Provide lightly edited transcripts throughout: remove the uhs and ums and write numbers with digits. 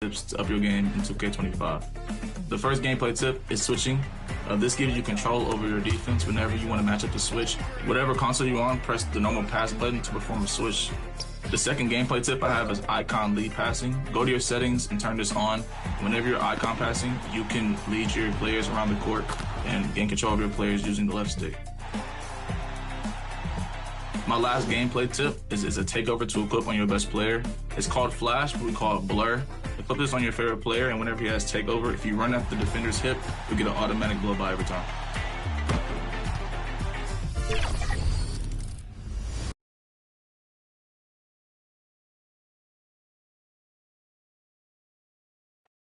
tips to up your game in 2K25. The first gameplay tip is switching. This gives you control over your defense whenever you want to match up the switch. Whatever console you're on, press the normal pass button to perform a switch. The second gameplay tip I have is icon lead passing. Go to your settings and turn this on. Whenever you're icon passing, you can lead your players around the court and gain control of your players using the left stick. My last gameplay tip is a takeover to equip on your best player. It's called Flash, but we call it Blur. Equip this on your favorite player, and whenever he has takeover, if you run after the defender's hip, you'll get an automatic blow-by every time.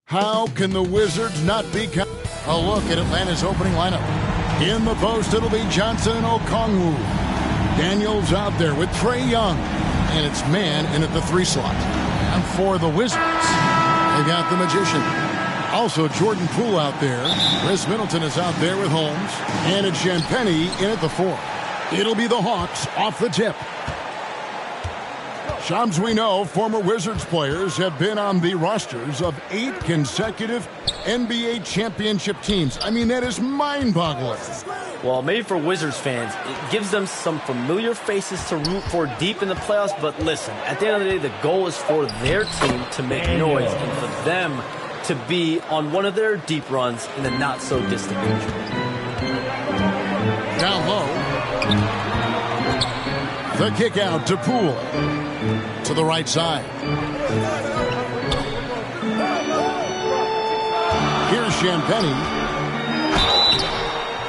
How can the Wizards not be... A look at Atlanta's opening lineup. In the post, it'll be Johnson and Okongwu. Daniels out there with Trae Young. And it's man in at the 3 slot. And for the Wizards, they got the Magician. Also, Jordan Poole out there. Chris Middleton is out there with Holmes. And it's Champagnie in at the 4. It'll be the Hawks off the tip. Shams, we know former Wizards players have been on the rosters of 8 consecutive NBA championship teams. I mean, that is mind-boggling. Well, maybe for Wizards fans, it gives them some familiar faces to root for deep in the playoffs. But listen, at the end of the day, the goal is for their team to make noise and for them to be on one of their deep runs in the not-so-distant future. Down low. The kick out to Poole. To the right side. Here's Champagnie.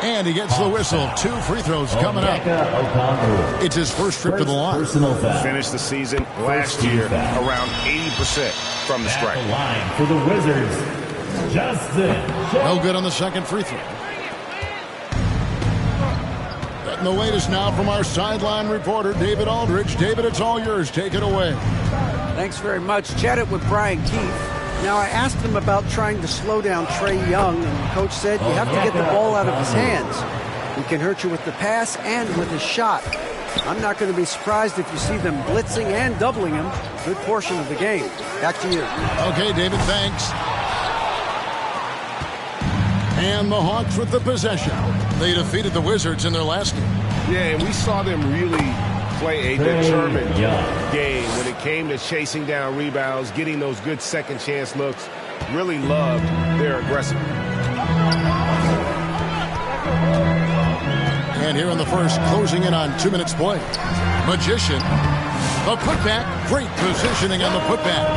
And he gets the whistle. 2 free throws coming up. It's his first trip to the line. Finished the season last year around 80% from the stripe. Line for the Wizards, Justin. No good on the second free throw. The latest now from our sideline reporter, David Aldridge. David, it's all yours. Take it away. Thanks very much. Chatted with Brian Keefe. Now, I asked him about trying to slow down Trae Young, and the coach said you have to get the ball out of his hands. He can hurt you with the pass and with his shot. I'm not going to be surprised if you see them blitzing and doubling him a good portion of the game. Back to you. Okay, David, thanks. And the Hawks with the possession. They defeated the Wizards in their last game. Yeah, and we saw them really play a determined game when it came to chasing down rebounds, getting those good second chance looks. Really loved their aggressiveness. And here in the first, closing in on 2 minutes play. Magician. A putback. Great positioning on the putback.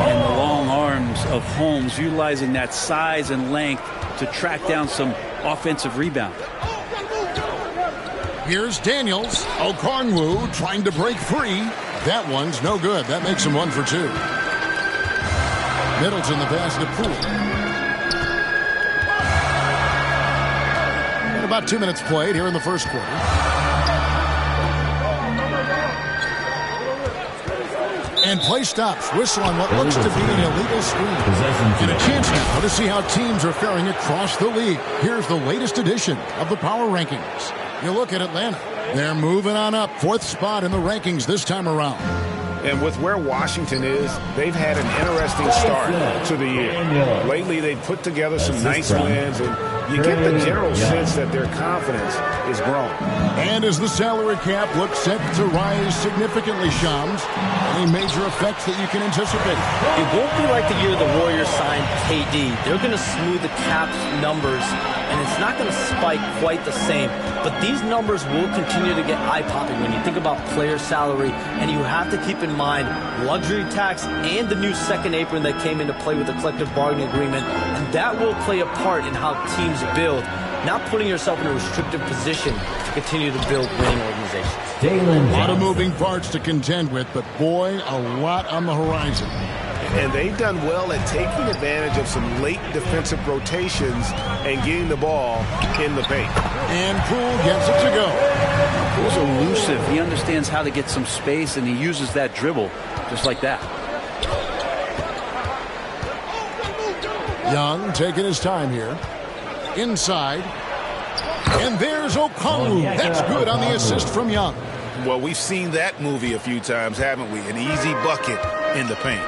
And the long arms of Holmes utilizing that size and length to track down some offensive rebound. Here's Daniels. Okongwu trying to break free. That one's no good. That makes him 1 for 2. Middleton the pass to Poole. And about 2 minutes played here in the first quarter. And play stops. Whistle on what looks to be an illegal screen. And a chance now to see how teams are faring across the league. Here's the latest edition of the Power Rankings. You look at Atlanta. They're moving on up. 4th spot in the rankings this time around. And with where Washington is, they've had an interesting start to the year. Lately, they've put together some nice wins, and you get the general sense that their confidence is growing. And as the salary cap looks set to rise significantly, Shams, any major effects that you can anticipate? It won't be like the year the Warriors signed KD. They're going to smooth the cap numbers, and it's not going to spike quite the same. But these numbers will continue to get eye-popping when you think about player salary, and you have to keep in mind luxury tax and the new second apron that came into play with the collective bargaining agreement, and that will play a part in how teams build, not putting yourself in a restrictive position to continue to build winning organizations. A lot of moving parts to contend with, but boy, a lot on the horizon. And they've done well at taking advantage of some late defensive rotations and getting the ball in the paint. And Poole gets it to go. Poole's elusive. He understands how to get some space, and he uses that dribble just like that. Young taking his time here. Inside. And there's Okongwu. That's good on the assist from Young. Well, we've seen that movie a few times, haven't we? An easy bucket in the paint.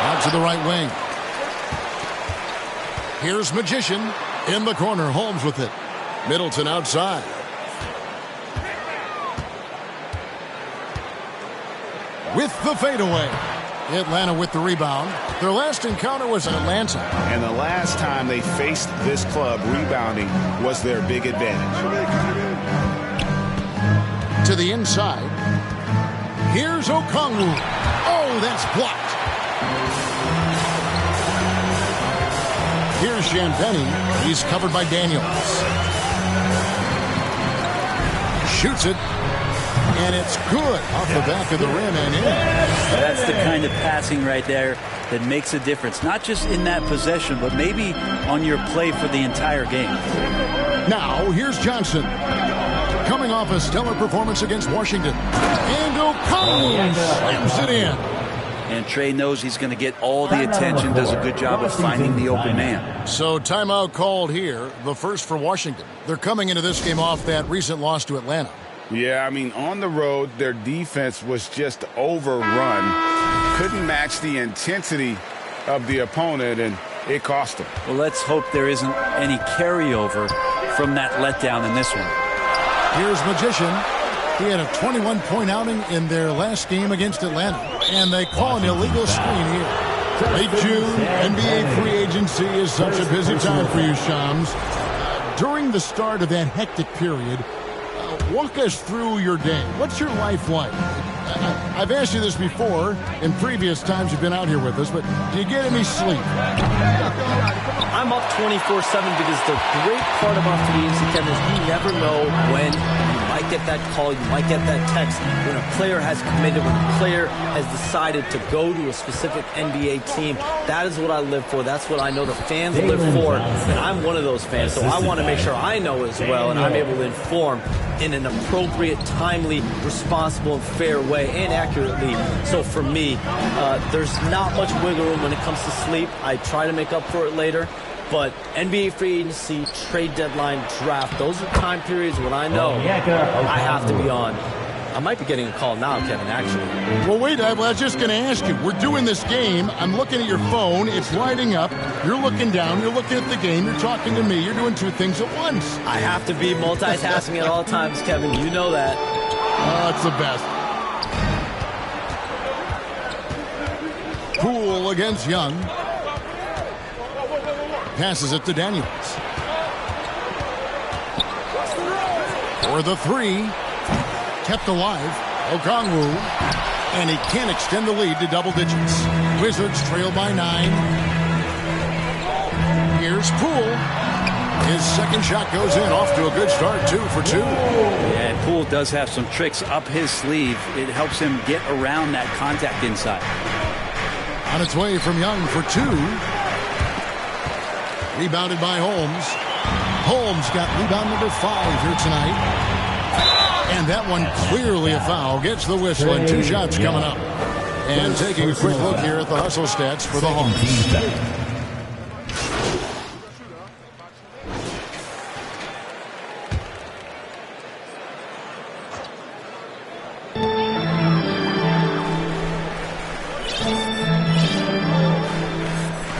Out to the right wing. Here's Magician in the corner. Holmes with it. Middleton outside. With the fadeaway. Atlanta with the rebound. Their last encounter was in Atlanta. And the last time they faced this club, rebounding was their big advantage. To the inside. Here's Okongwu. Oh, that's blocked. Here's Champagny. He's covered by Daniels. Shoots it. And it's good off the back of the rim and in. That's the kind of passing right there that makes a difference. Not just in that possession, but maybe on your play for the entire game. Now, here's Johnson. Coming off a stellar performance against Washington. And Okongwu slams it in. And Trey knows he's going to get all the attention, does a good job of finding the open man. So timeout called here, the first for Washington. They're coming into this game off that recent loss to Atlanta. Yeah, I mean, on the road, their defense was just overrun. Couldn't match the intensity of the opponent, and it cost them. Well, let's hope there isn't any carryover from that letdown in this one. Here's Magician. He had a 21-point outing in their last game against Atlanta, and they call an illegal screen here. Late June, NBA free agency is such a busy time for you, Shams. During the start of that hectic period, walk us through your day. What's your life like? I've asked you this before in previous times you've been out here with us, but do you get any sleep? I'm up 24/7 because the great part about free agency, Kevin, is you never know when you might get that call, you might get that text, when a player has committed, when a player has decided to go to a specific NBA team. That is what I live for. That's what I know the fans live for, and I'm one of those fans, so I want to make sure I know as well, and I'm able to inform in an appropriate, timely, responsible, and fair way, and accurately. So for me, there's not much wiggle room when it comes to sleep. I try to make up for it later. But NBA free agency, trade deadline, draft, those are time periods when I know I have to be on. I might be getting a call now, Kevin, actually. Well, wait, I was just going to ask you. We're doing this game. I'm looking at your phone. It's lighting up. You're looking down. You're looking at the game. You're talking to me. You're doing two things at once. I have to be multitasking at all times, Kevin. You know that. Oh, it's the best. Poole against Young. Passes it to Daniels. For the three. Kept alive. Okongwu. And he can't extend the lead to double digits. Wizards trail by 9. Here's Poole. His second shot goes in. Off to a good start. 2 for 2. Yeah, and Poole does have some tricks up his sleeve. It helps him get around that contact inside. On its way from Young for 2. Rebounded by Holmes. Holmes got rebound number 5 here tonight. And that one clearly a foul. Gets the whistle and 2 shots coming up. And taking a quick look here at the hustle stats for the Hawks.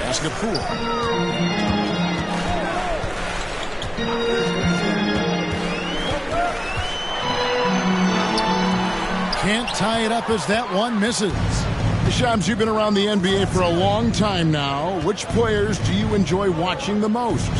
Basket Poole. Can't tie it up as that one misses. Shams, you've been around the NBA for a long time now. Which players do you enjoy watching the most?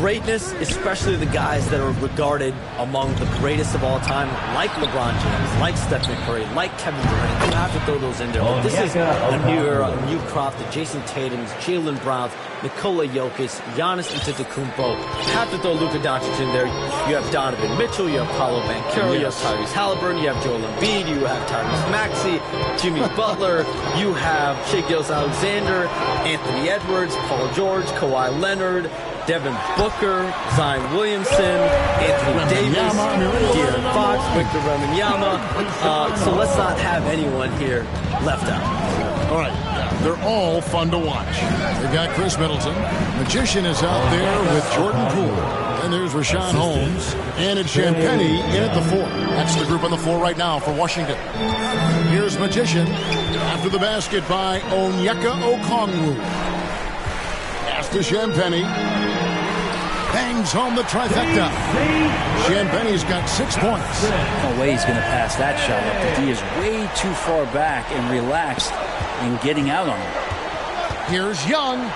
Greatness, especially the guys that are regarded among the greatest of all time, like LeBron James, like Stephen Curry, like Kevin Durant. You have to throw those in there. But this is a new era, a new crop. The Jason Tatums, Jalen Browns, Nikola Jokic, Giannis Antetokounmpo. You have to throw Luka Doncic in there. You have Donovan Mitchell, you have Paolo Banchero, you have Tyrese Halliburton, you have Joel Embiid, you have Tyrese Maxey, Jimmy Butler, you have Shai Gilgeous-Alexander, Anthony Edwards, Paul George, Kawhi Leonard, Devin Booker, Zion Williamson, Anthony Davis, De'Aaron Fox, Victor Wembanyama. So let's not have anyone here left out. All right. They're all fun to watch. They've got Chris Middleton. Magician is out there with Jordan Poole. And there's Rashawn Holmes. And it's Champagny in at the 4. That's the group on the floor right now for Washington. Here's Magician after the basket by Onyeka Okongwu. Pass to Champagny. Bangs home the trifecta. Champagny's got 6 points. No way he's going to pass that shot up. The D is way too far back and relaxed in getting out on him. Here's Young.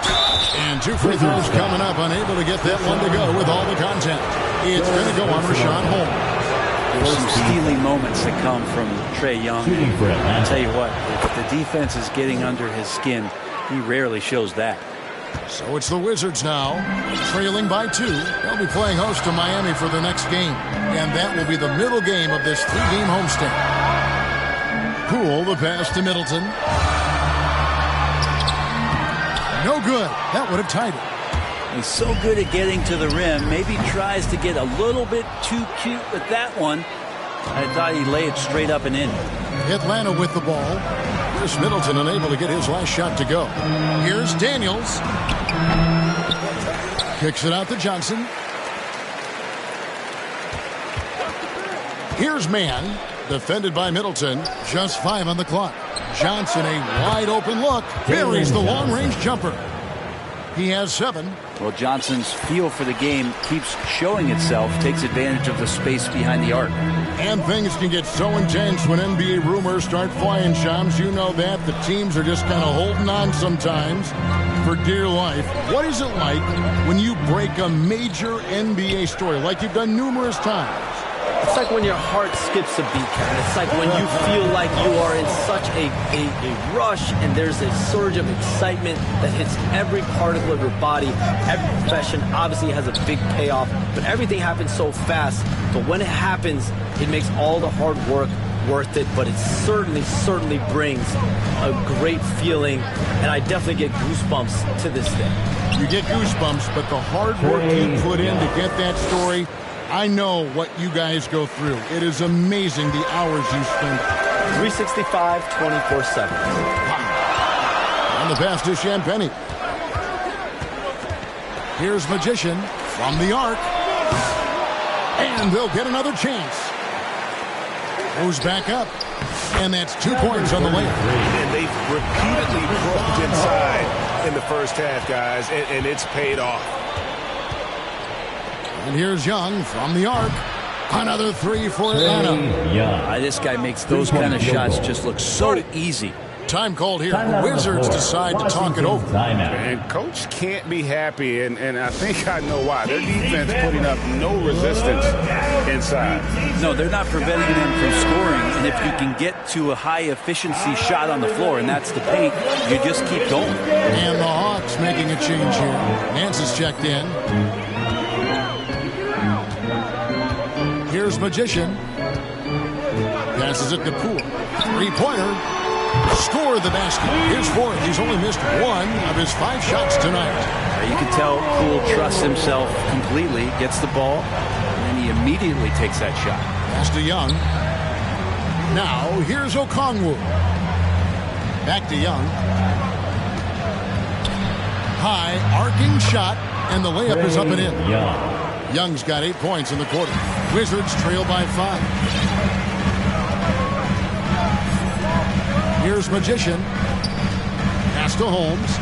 And 2 free throws coming up. Unable to get that one to go with all the contact. It's going to go on Rashawn Holmes. There's some steely moments that come from Trae Young. I'll tell you what, if the defense is getting under his skin, he rarely shows that. So it's the Wizards now, trailing by 2. They'll be playing host to Miami for their next game. And that will be the middle game of this 3-game homestand. Poole, the pass to Middleton. No good. That would have tied it. He's so good at getting to the rim. Maybe tries to get a little bit too cute with that one. I thought he'd lay it straight up and in. Atlanta with the ball. Chris Middleton unable to get his last shot to go. Here's Daniels. Kicks it out to Johnson. Here's Mann. Defended by Middleton. Just 5 on the clock. Johnson, a wide open look. Buries the long-range jumper. He has 7. Well, Johnson's feel for the game keeps showing itself, takes advantage of the space behind the arc. And things can get so intense when NBA rumors start flying, Shams. You know that. The teams are just kind of holding on sometimes for dear life. What is it like when you break a major NBA story, like you've done numerous times? It's like when your heart skips a beat, Kevin. It's like when you feel like you are in such a rush and there's a surge of excitement that hits every particle of your body. Every profession obviously has a big payoff, but everything happens so fast. But when it happens, it makes all the hard work worth it, but it certainly brings a great feeling, and I definitely get goosebumps to this day. You get goosebumps, but the hard work you put in to get that story, I know what you guys go through. It is amazing the hours you spend. 365, 24/7. Wow. And the pass to Champagny. Here's Magician from the arc. And they'll get another chance. Goes back up. And that's 2 points on the layup. And they've repeatedly broke inside in the first half, guys, and it's paid off. And here's Young from the arc. Another 3 for Atlanta. This guy makes those kind of shots just look so easy. Time called here. The Wizards decide to talk it over. And Coach can't be happy, and I think I know why. Their defense putting up no resistance inside. No, they're not preventing them from scoring, and if you can get to a high-efficiency shot on the floor, and that's the paint, you just keep going. And the Hawks making a change here. Nance is checked in. Here's Magician. Passes it to Poole. 3-pointer. Score the basket. Here's 4th. He's only missed 1 of his 5 shots tonight. You can tell Poole trusts himself completely, gets the ball, and he immediately takes that shot. Pass to Young. Now, here's Okongwu. Back to Young. High, arcing shot, and the layup is up and in. Young's got 8 points in the quarter. Wizards trail by 5. Here's Magician. Pass to Holmes.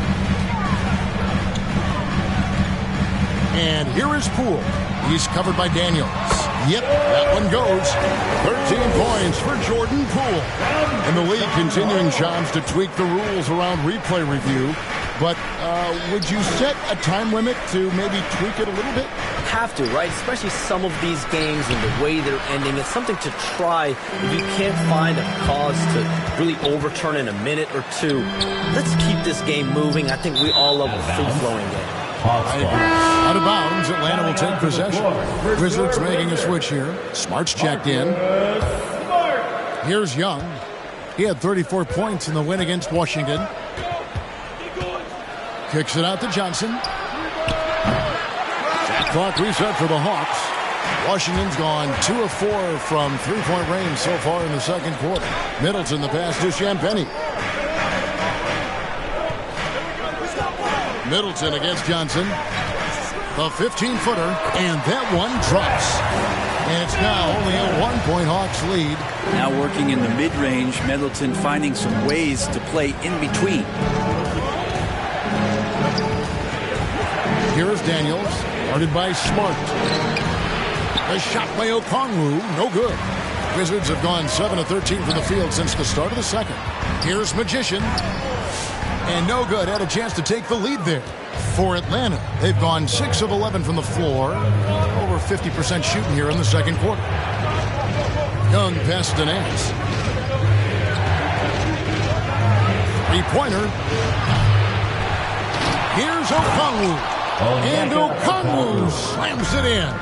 And here is Poole. He's covered by Daniels. Yep, that one goes. 13 points for Jordan Poole. And the league continuing, Shams, to tweak the rules around replay review. But would you set a time limit to maybe tweak it a little bit? Have to, right? Especially some of these games and the way they're ending. It's something to try. If you can't find a cause to really overturn in a minute or 2, let's keep this game moving. I think we all love a free-flowing game. I agree. Out of bounds, Atlanta will take possession. Wizards making a switch here. Smart's checked in. Here's Young. He had 34 points in the win against Washington. Kicks it out to Johnson. Shot clock reset for the Hawks. Washington's gone 2 of 4 from 3-point range so far in the second quarter. Middleton, the pass to Champagny. Middleton against Johnson. The 15-footer, and that one drops. And it's now only a 1-point Hawks lead. Now working in the mid-range, Middleton finding some ways to play in between. Here's Daniels, guarded by Smart. A shot by Okongwu, no good. Wizards have gone 7 of 13 from the field since the start of the second. Here's Magician. And no good, had a chance to take the lead there. For Atlanta, they've gone 6 of 11 from the floor. Over 50% shooting here in the second quarter. Young past the Nance. Three-pointer. Here's Okongwu. And Okongwu slams it in.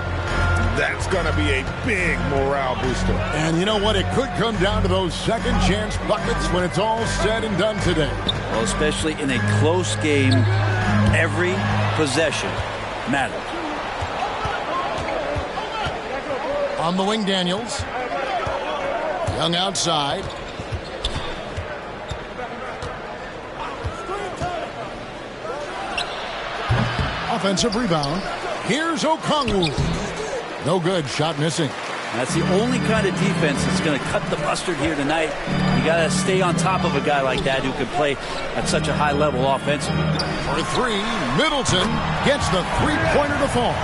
That's going to be a big morale booster. And you know what? It could come down to those second chance buckets when it's all said and done today. Well, especially in a close game, every possession matters. On the wing, Daniels. Young outside. Offensive rebound. Here's Okongwu. No good. Shot missing. That's the only kind of defense that's going to cut the mustard here tonight. You got to stay on top of a guy like that who can play at such a high level offensively. For three, Middleton gets the three-pointer to fall.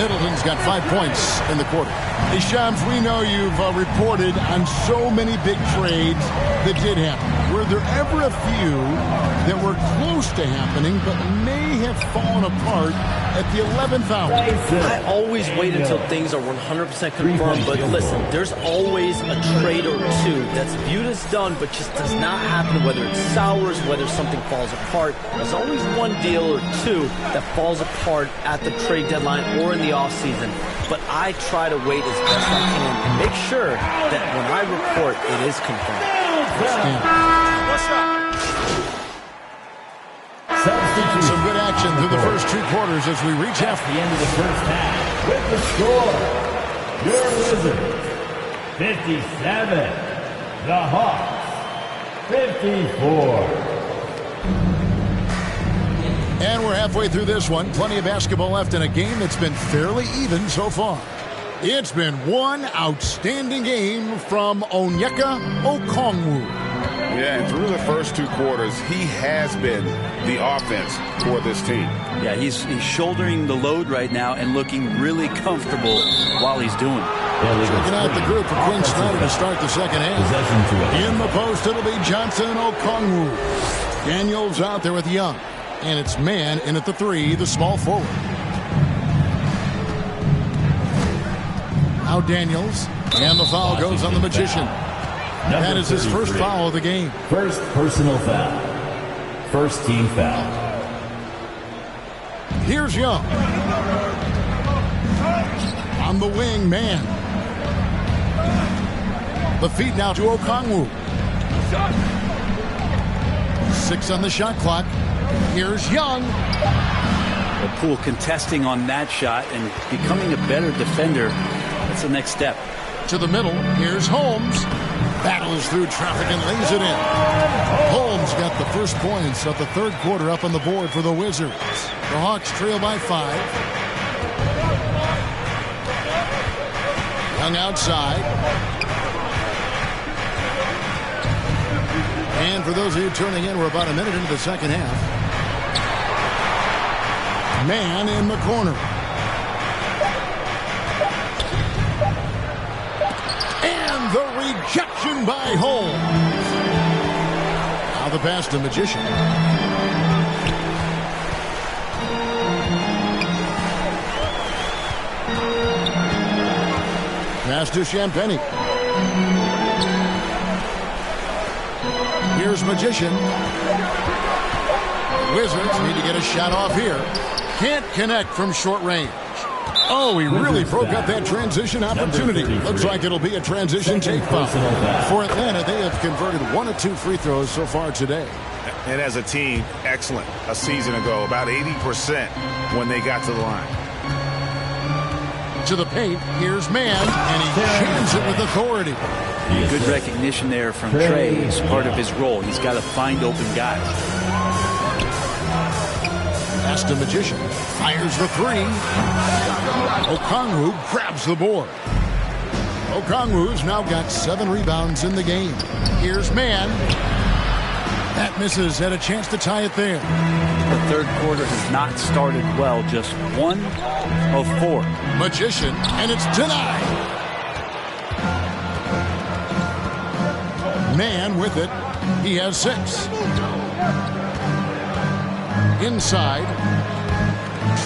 Middleton's got 5 points in the quarter. Hey, Shams, we know you've reported on so many big trades that did happen. Were there ever a few that were close to happening but may have fallen apart at the 11th hour? I always wait until things are 100% confirmed, but listen, there's always a trade or two that's viewed as done but just does not happen, whether it sours, whether something falls apart. There's always one deal or two that falls apart at the trade deadline or in the offseason, but I try to wait as best I can and make sure that when I report, it is confirmed. Some good action through the first 2 quarters as we reach at the end of the first half. With the score, your Wizards 57, the Hawks 54. And we're halfway through this one. Plenty of basketball left in a game that's been fairly even so far. It's been one outstanding game from Onyeka Okongwu. Yeah, and through the first 2 quarters, he has been the offense for this team. Yeah, he's shouldering the load right now and looking really comfortable while he's doing it. Checking out the group for Quinn Snyder to start the second half. In the post, it'll be Johnson and Okongwu. Daniels out there with Young. And it's man in at the 3, the small forward. Now Daniels. And the foul goes on the Magician. That is his first foul of the game. First personal foul. First team foul. Here's Young. On the wing, man. The feed now to Okongwu. 6 on the shot clock. Here's Young. The Poole contesting on that shot and becoming a better defender. That's the next step. To the middle. Here's Holmes. Battles through traffic and lays it in. Holmes got the first points of the third quarter up on the board for the Wizards. The Hawks trail by 5. Young outside. And for those of you turning in, we're about a minute into the second half. Man in the corner. And the rejection by Holmes. Now the pass to Magician. Pass to Champagny. Here's Magician. Wizards need to get a shot off here. Can't connect from short range. Oh, he really broke up that transition opportunity. Looks like it'll be a transition take foul. For Atlanta, they have converted 1 of 2 free throws so far today. And as a team, excellent. A season ago, about 80% when they got to the line. To the paint, here's Man, and he jams it with authority. Good recognition there from Trey. It's part of his role. He's got to find open guys. Pass to Magician. Fires the three. Okongwu grabs the board. Okongwu's now got 7 rebounds in the game. Here's Man. That misses. Had a chance to tie it there. The third quarter has not started well. Just 1 of 4. Magician, and it's denied. Man with it. He has 6. Inside.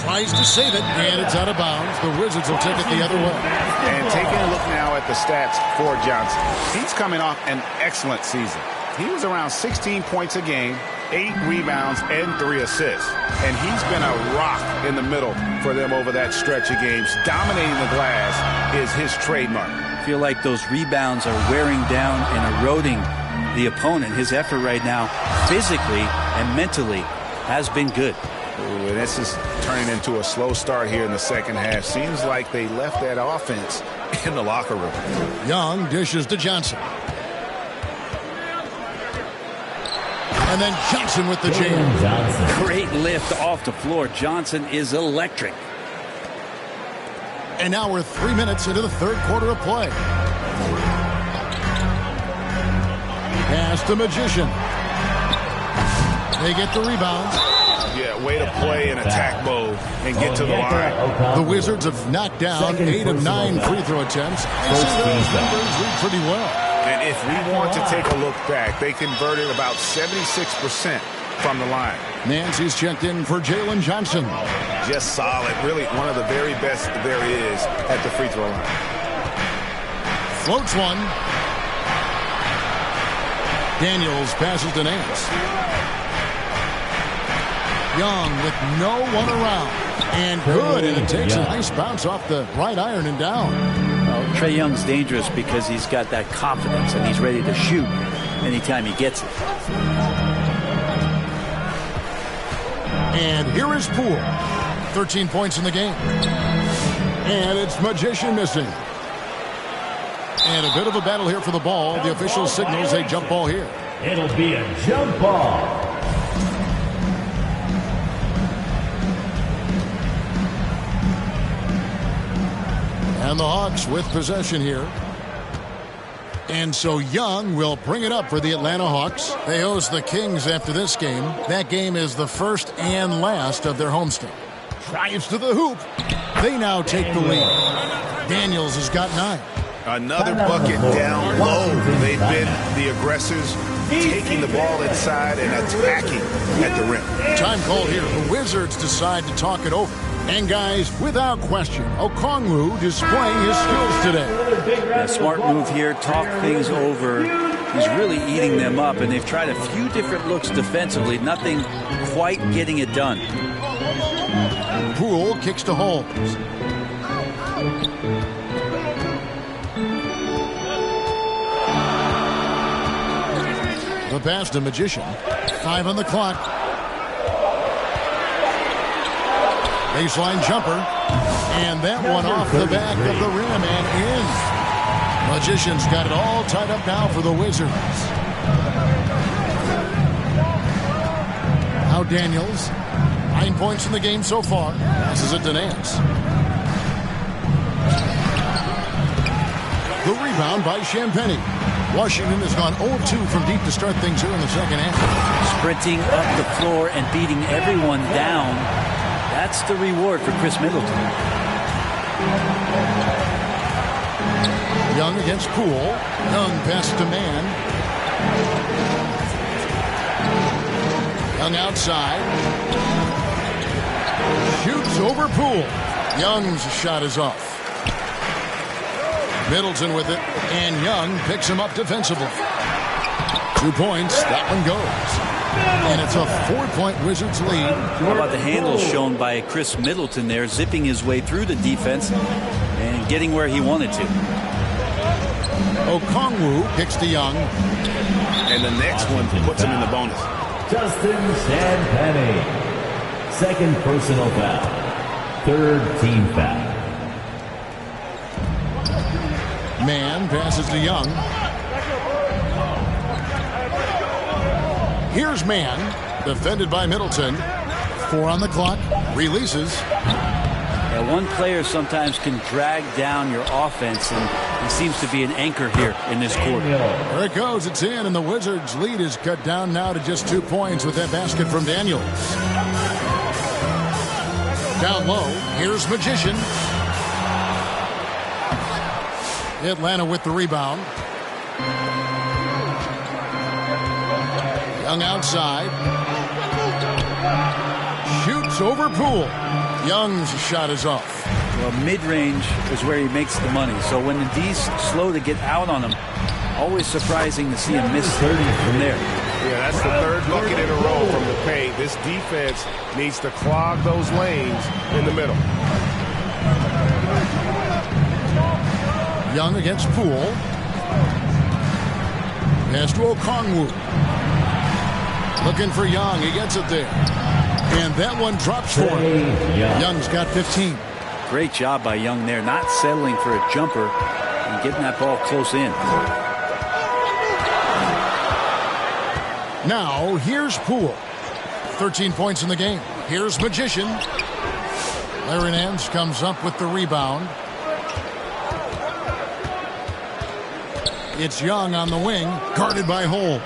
Tries to save it, and it's out of bounds. The Wizards will take it the other way. And taking a look now at the stats for Johnson. He's coming off an excellent season. He was around 16 points a game, 8 rebounds, and 3 assists. And he's been a rock in the middle for them over that stretch of games. Dominating the glass is his trademark. I feel like those rebounds are wearing down and eroding the opponent. His effort right now, physically and mentally, has been good. Ooh, and this is turning into a slow start here in the second half. Seems like they left that offense in the locker room. Young dishes to Johnson. And then Johnson with the jam. Great lift off the floor. Johnson is electric. And now we're 3 minutes into the third quarter of play. Pass to Magician. They get the rebound. Yeah, way to play in attack mode and get to the line. The Wizards have knocked down 8 of 9 free throw attempts. They see those numbers read pretty well. And if we want to take a look back, they converted about 76% from the line. Nancy's checked in for Jalen Johnson. Just solid. Really one of the very best there is at the free throw line. Floats one. Daniels passes to Nance. Young with no one around. And good. And it takes a nice bounce off the right iron and down. Trae Young's dangerous because he's got that confidence and he's ready to shoot anytime he gets it. And here is Poole. 13 points in the game. And it's Magician missing. And a bit of a battle here for the ball. The official signals a jump ball here. It'll be a jump ball. And the Hawks with possession here. And so Young will bring it up for the Atlanta Hawks. They host the Kings after this game. That game is the first and last of their homestand. Drives to the hoop. They now take the lead. Daniels has got 9. Another bucket down low. They've been the aggressors, taking the ball inside and attacking at the rim. Time called here. The Wizards decide to talk it over. And guys, without question, Okongwu displaying his skills today. Yeah, smart move here. Talk things over. He's really eating them up, and they've tried a few different looks defensively. Nothing quite getting it done. Poole kicks to Holmes. The pass to Magician. 5 on the clock. Baseline jumper. And that one off the back of the rim and in. Magician's got it all tied up now for the Wizards. Now Daniels. 9 points in the game so far. Passes it to Nance. The rebound by Champagny. Washington has gone 0-2 from deep to start things here in the second half. Sprinting up the floor and beating everyone down. That's the reward for Chris Middleton. Young against Poole. Young passes to Man. Young outside. Shoots over Poole. Young's shot is off. Middleton with it, and Young picks him up defensively. 2 points, that one goes. And it's a 4-point Wizards lead. How about the handles shown by Chris Middleton there, zipping his way through the defense and getting where he wanted to. Okongwu kicks to Young. And the next one puts him in the bonus. Justin Champagny. Second personal foul. Third team foul. Man passes to Young. Here's Man, defended by Middleton. 4 on the clock. Releases. Yeah, one player sometimes can drag down your offense, and he seems to be an anchor here in this quarter. There it goes. It's in, and the Wizards' lead is cut down now to just 2 points with that basket from Daniels. Down low, here's Magician. Atlanta with the rebound. Young outside. Shoots over Poole. Young's shot is off. Well, mid-range is where he makes the money. So when the D's slow to get out on him, always surprising to see him miss 30 from there. Yeah, that's the third bucket in a row from the paint. This defense needs to clog those lanes in the middle. Young against Poole. Pass to Okongwu. Looking for Young. He gets it there. And that one drops for him. Young's got 15. Great job by Young there, not settling for a jumper and getting that ball close in. Now, here's Poole. 13 points in the game. Here's Magician. Larry Nance comes up with the rebound. It's Young on the wing, guarded by Holmes.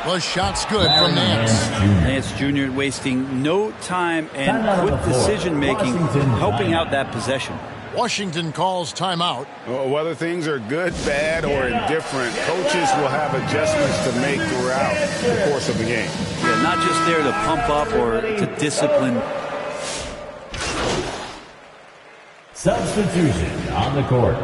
The shot's good from Nance. Nance Jr. wasting no time and quick decision-making, helping out that possession. Washington calls timeout. Whether things are good, bad, or indifferent, coaches will have adjustments to make throughout the course of the game. Yeah, not just there to pump up or to discipline. Substitution on the court.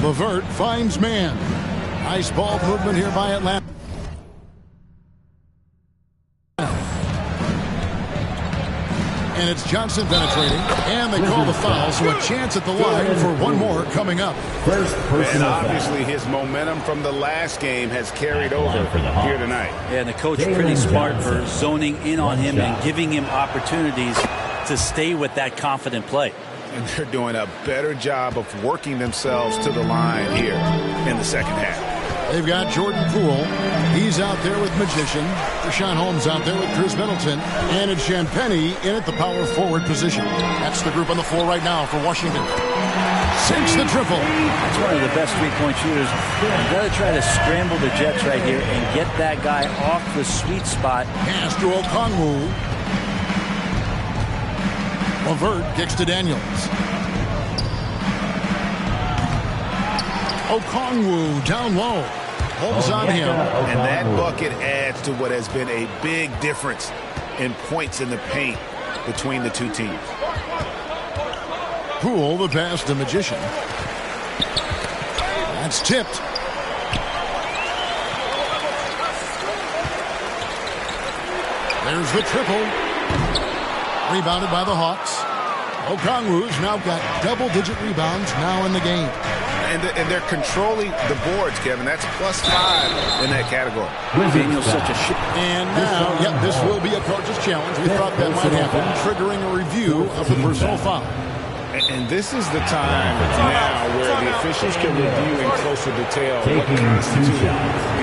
LeVert finds man. Nice ball movement here by Atlanta. And it's Johnson penetrating, and they call the foul, so a chance at the line for one more coming up. And obviously his momentum from the last game has carried over here tonight. Yeah, and the coach pretty smart for zoning in on him and giving him opportunities to stay with that confident play. And they're doing a better job of working themselves to the line here in the second half. They've got Jordan Poole. He's out there with Magician. Rashawn Holmes out there with Chris Middleton. And it's Champagnie in at the power forward position. That's the group on the floor right now for Washington. Sinks the triple. That's one of the best three-point shooters. You've got to try to scramble the Jets right here and get that guy off the sweet spot. Pass to Okongwu. LeVert kicks to Daniels. Okongwu down low. Holmes on him. And that bucket adds to what has been a big difference in points in the paint between the two teams. Poole, the pass to Magician. That's tipped. There's the triple. Rebounded by the Hawks. Okongwu's now got double-digit rebounds now in the game. And they're controlling the boards, Kevin. That's +5 in that category. Daniel's such a shit. And now, this will be a coach's challenge. We thought that might happen, triggering a review of the personal foul. And this is the time now where the officials can review in closer detail what constituted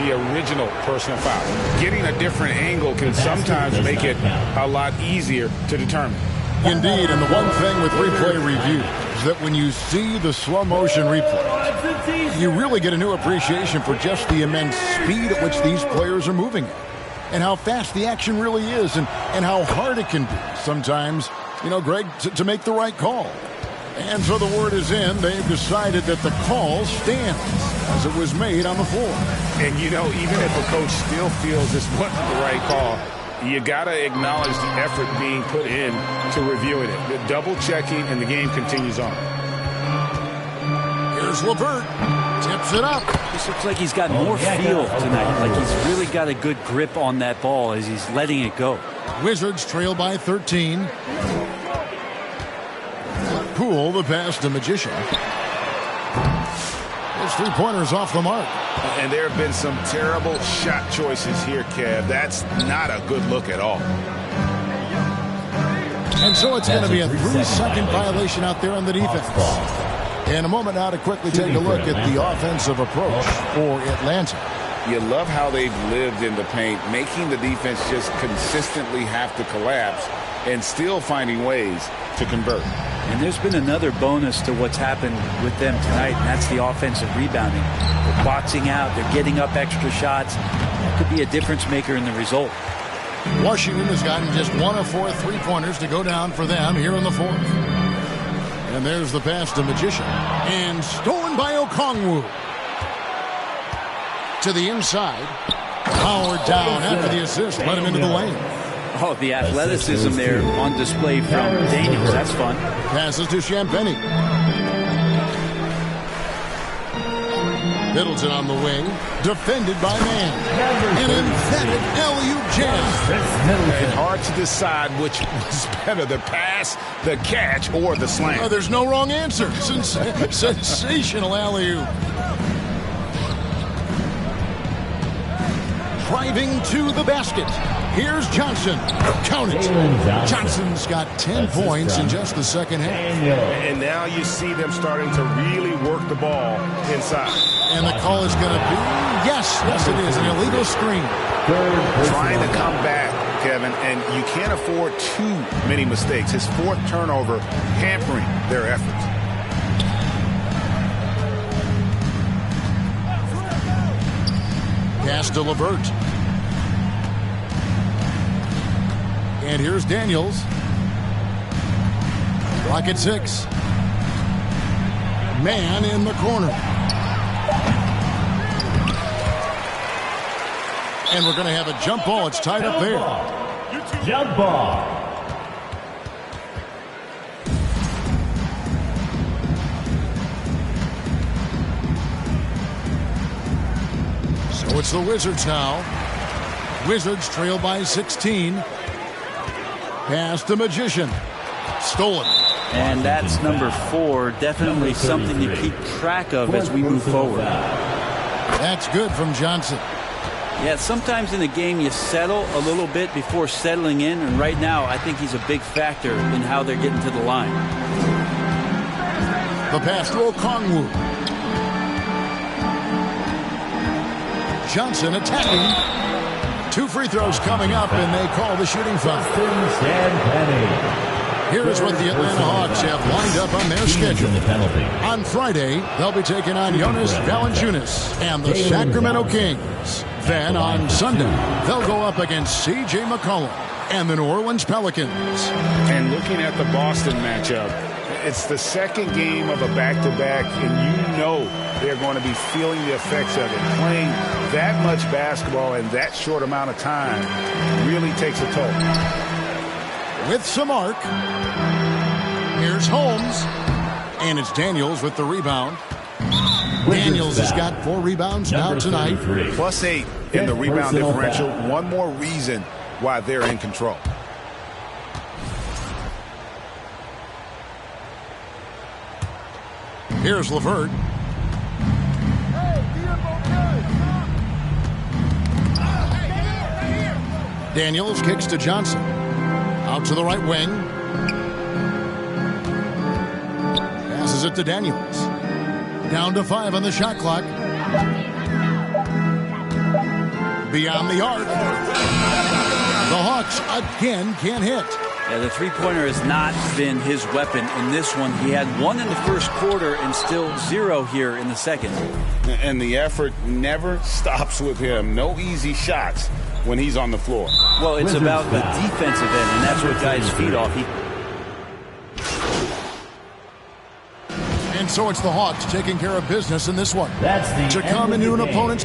the original personal foul. Getting a different angle can sometimes make it a lot easier to determine. Indeed, and the one thing with replay review is that when you see the slow motion replay, you really get a new appreciation for just the immense speed at which these players are moving at, and how fast the action really is, and how hard it can be sometimes, Greg, to make the right call. And so the word is in. They've decided that the call stands as it was made on the floor. And, even if a coach still feels this wasn't the right call, you got to acknowledge the effort being put in to reviewing it. The double-checking, and the game continues on. Here's LeVert. Tips it up. This looks like he's got more feel tonight. Like he's really got a good grip on that ball as he's letting it go. Wizards trail by 13. Poole, the pass to Magician. His three-pointers off the mark. And there have been some terrible shot choices here, Kev. That's not a good look at all. And so it's going to be a 3-second violation out there on the defense. In a moment now to quickly take a look at the offensive approach for Atlanta. You love how they've lived in the paint, making the defense just consistently have to collapse and still finding ways to convert. And there's been another bonus to what's happened with them tonight, and that's the offensive rebounding. They're boxing out, they're getting up extra shots. That could be a difference maker in the result. Washington has gotten just 1 of 4 three-pointers to go down for them here in the fourth. And there's the pass to Magician. And stolen by Okongwu. To the inside. Howard down after the assist. Let him into the lane. Oh, the athleticism there on display from Daniels. That's fun. Passes to Champagny. Middleton on the wing. Defended by Mann. An emphatic alley-oop jam. It's hard to decide which was better, the pass, the catch, or the slam. Oh, there's no wrong answer. Sensational alley-oop. Driving to the basket. Here's Johnson. Count it. Johnson's got 10 points in just the second half. And now you see them starting to really work the ball inside. And the call is going to be, yes, it is, an illegal screen. Trying to come back, Kevin, and you can't afford too many mistakes. His fourth turnover hampering their efforts. Pass to LeVert. And here's Daniels. Clock at 6. Man in the corner. And we're going to have a jump ball. It's tied up there. Jump ball. So it's the Wizards now. Wizards trail by 16. Pass to Magician. Stolen. And that's number 4. Definitely something to keep track of as we move forward. That's good from Johnson. Yeah, sometimes in the game you settle a little bit before settling in, and right now I think he's a big factor in how they're getting to the line. The pass to Okongwu. Johnson attacking. 2 free throws coming up, and they call the shooting foul. Here's what the Atlanta Hawks have lined up on their schedule. On Friday, they'll be taking on Jonas Valanciunas and the Sacramento Kings. Then on Sunday, they'll go up against C.J. McCollum and the New Orleans Pelicans. And looking at the Boston matchup, it's the second game of a back-to-back, and you know they're going to be feeling the effects of it. Playing that much basketball in that short amount of time really takes a toll. With some arc, here's Holmes, and it's Daniels with the rebound. Daniels has got 4 rebounds now tonight. +8 in the rebound differential. One more reason why they're in control. Here's LeVert. Daniels kicks to Johnson. Out to the right wing. Passes it to Daniels. Down to 5 on the shot clock. Beyond the arc. The Hawks again can't hit. Yeah, the three-pointer has not been his weapon in this one. He had 1 in the first quarter and still 0 here in the second. And the effort never stops with him. No easy shots when he's on the floor. Well, it's about the defensive end, and that's what guys feed off. And so it's the Hawks taking care of business in this one. That's the to come into an opponent's...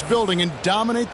building and dominate.